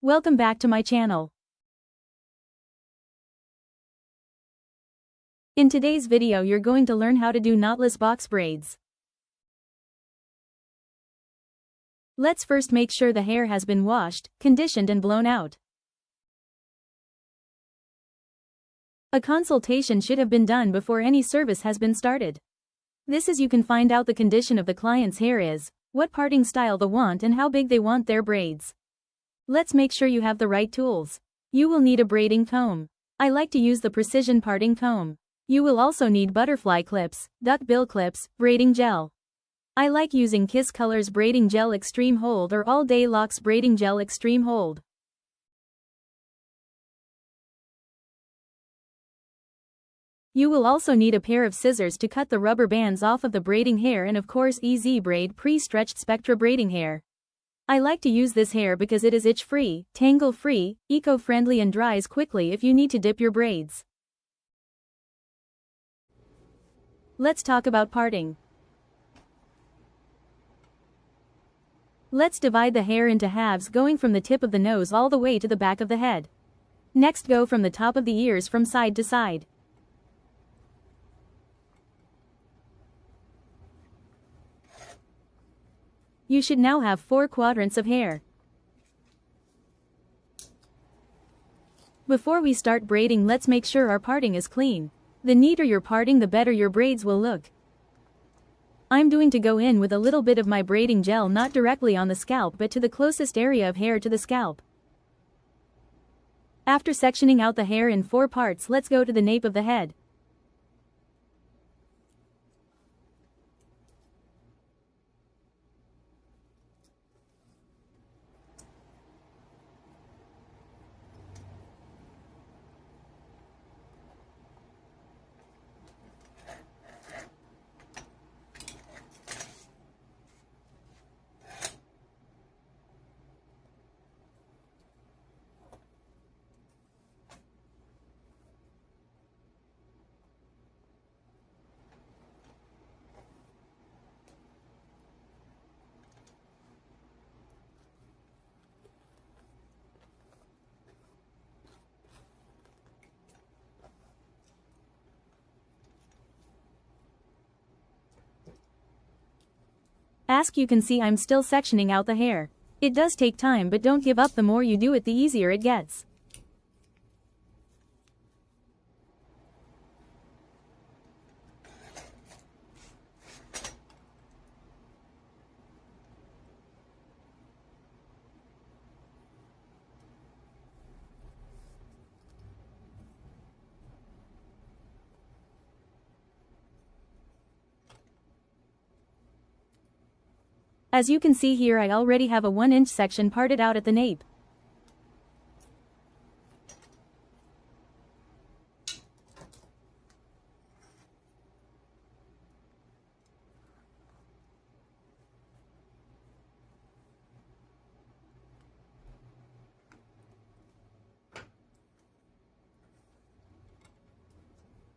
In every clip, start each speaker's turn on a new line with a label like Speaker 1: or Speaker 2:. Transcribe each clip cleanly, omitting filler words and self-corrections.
Speaker 1: Welcome back to my channel. In today's video you're going to learn how to do knotless box braids. Let's first make sure the hair has been washed, conditioned and blown out. A consultation should have been done before any service has been started. This is you can find out the condition of the client's hair is, what parting style they want and how big they want their braids. Let's make sure you have the right tools. You will need a braiding comb. I like to use the precision parting comb. You will also need butterfly clips, duck bill clips, braiding gel. I like using Kiss Colors Braiding Gel Extreme Hold or All Day Locks Braiding Gel Extreme Hold. You will also need a pair of scissors to cut the rubber bands off of the braiding hair and of course EZ Braid Pre-Stretched Spectra braiding hair. I like to use this hair because it is itch-free, tangle-free, eco-friendly and dries quickly if you need to dip your braids. Let's talk about parting. Let's divide the hair into halves going from the tip of the nose all the way to the back of the head. Next go from the top of the ears from side to side. You should now have 4 quadrants of hair. Before we start braiding, let's make sure our parting is clean. The neater your parting, the better your braids will look. I'm going to go in with a little bit of my braiding gel, not directly on the scalp but to the closest area of hair to the scalp. After sectioning out the hair in 4 parts, let's go to the nape of the head. As you can see, I'm still sectioning out the hair. It does take time, but don't give up. The more you do it, the easier it gets. As you can see here, I already have a 1-inch section parted out at the nape.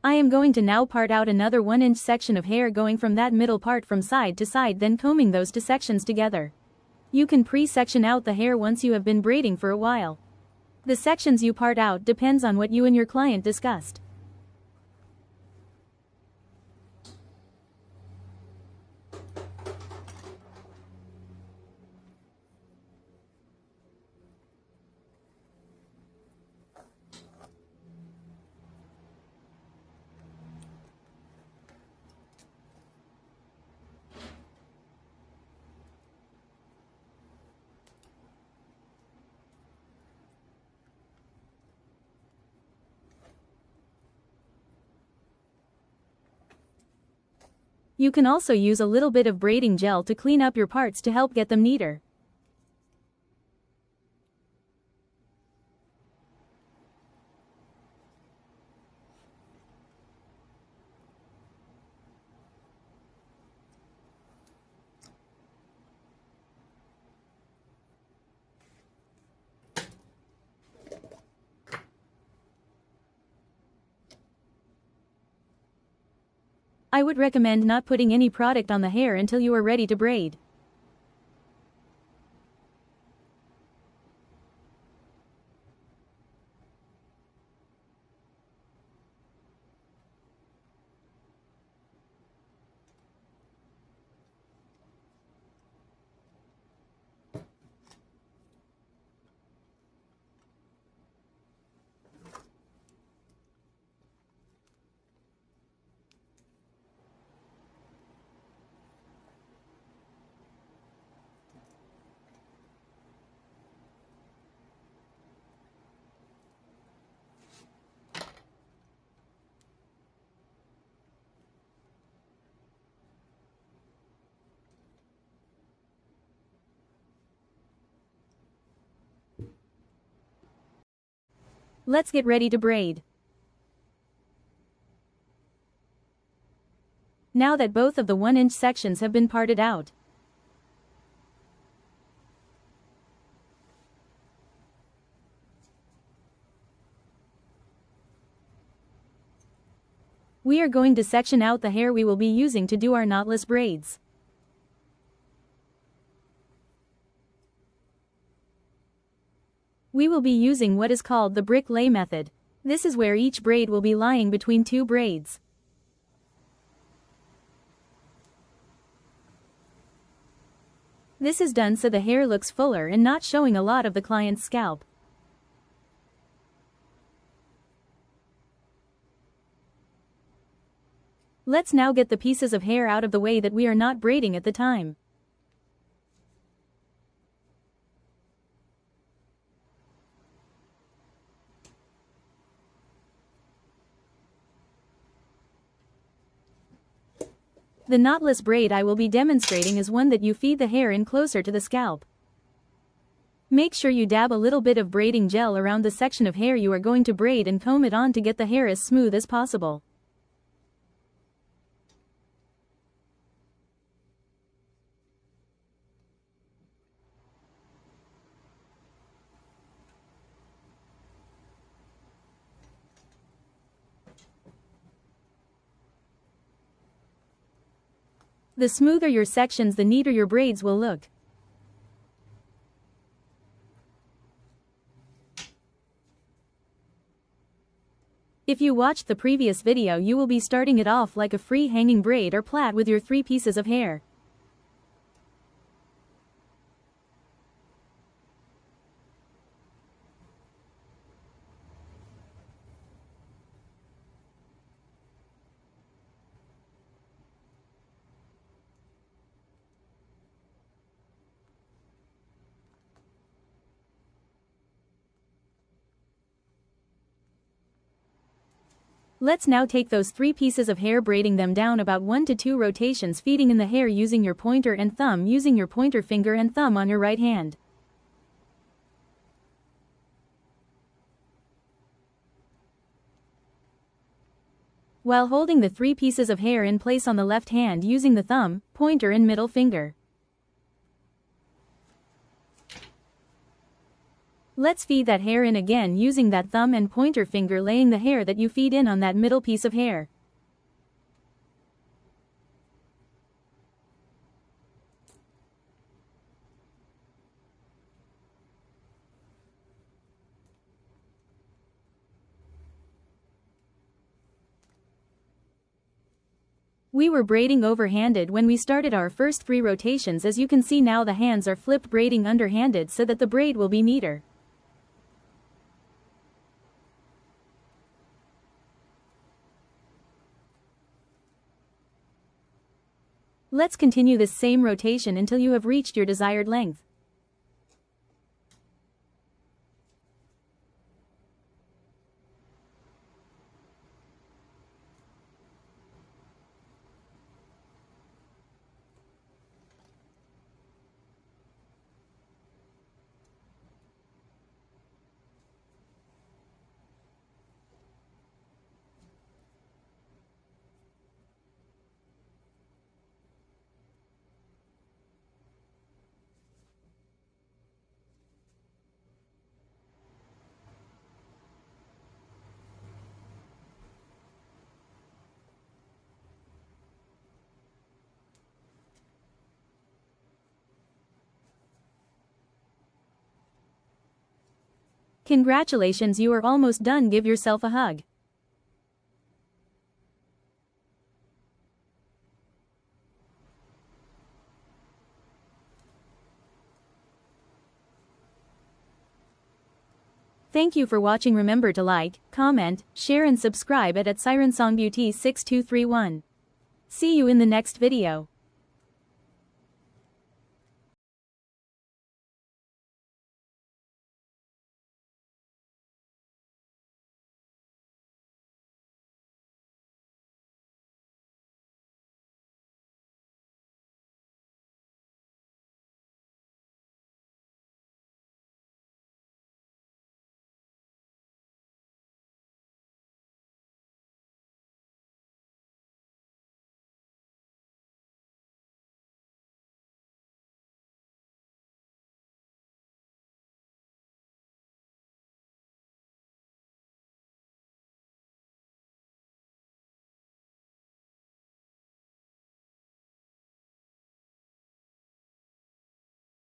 Speaker 1: I am going to now part out another 1-inch section of hair going from that middle part from side to side, then combing those 2 sections together. You can pre-section out the hair once you have been braiding for a while. The sections you part out depends on what you and your client discussed. You can also use a little bit of braiding gel to clean up your parts to help get them neater. I would recommend not putting any product on the hair until you are ready to braid. Let's get ready to braid. Now that both of the 1-inch sections have been parted out, we are going to section out the hair we will be using to do our knotless braids. We will be using what is called the brick lay method. This is where each braid will be lying between two braids. This is done so the hair looks fuller and not showing a lot of the client's scalp. Let's now get the pieces of hair out of the way that we are not braiding at the time. The knotless braid I will be demonstrating is one that you feed the hair in closer to the scalp. Make sure you dab a little bit of braiding gel around the section of hair you are going to braid and comb it on to get the hair as smooth as possible. The smoother your sections, the neater your braids will look. If you watched the previous video, you will be starting it off like a free hanging braid or plait with your 3 pieces of hair. Let's now take those 3 pieces of hair, braiding them down about 1 to 2 rotations, feeding in the hair using your pointer and thumb, using your pointer finger and thumb on your right hand. While holding the 3 pieces of hair in place on the left hand using the thumb, pointer and middle finger. Let's feed that hair in again using that thumb and pointer finger, laying the hair that you feed in on that middle piece of hair. We were braiding overhanded when we started our first 3 rotations. As you can see now, the hands are flipped, braiding underhanded so that the braid will be neater. Let's continue this same rotation until you have reached your desired length. Congratulations, you are almost done. Give yourself a hug. Thank you for watching. Remember to like, comment, share and subscribe at Siren Song Beauty 6231. See you in the next video.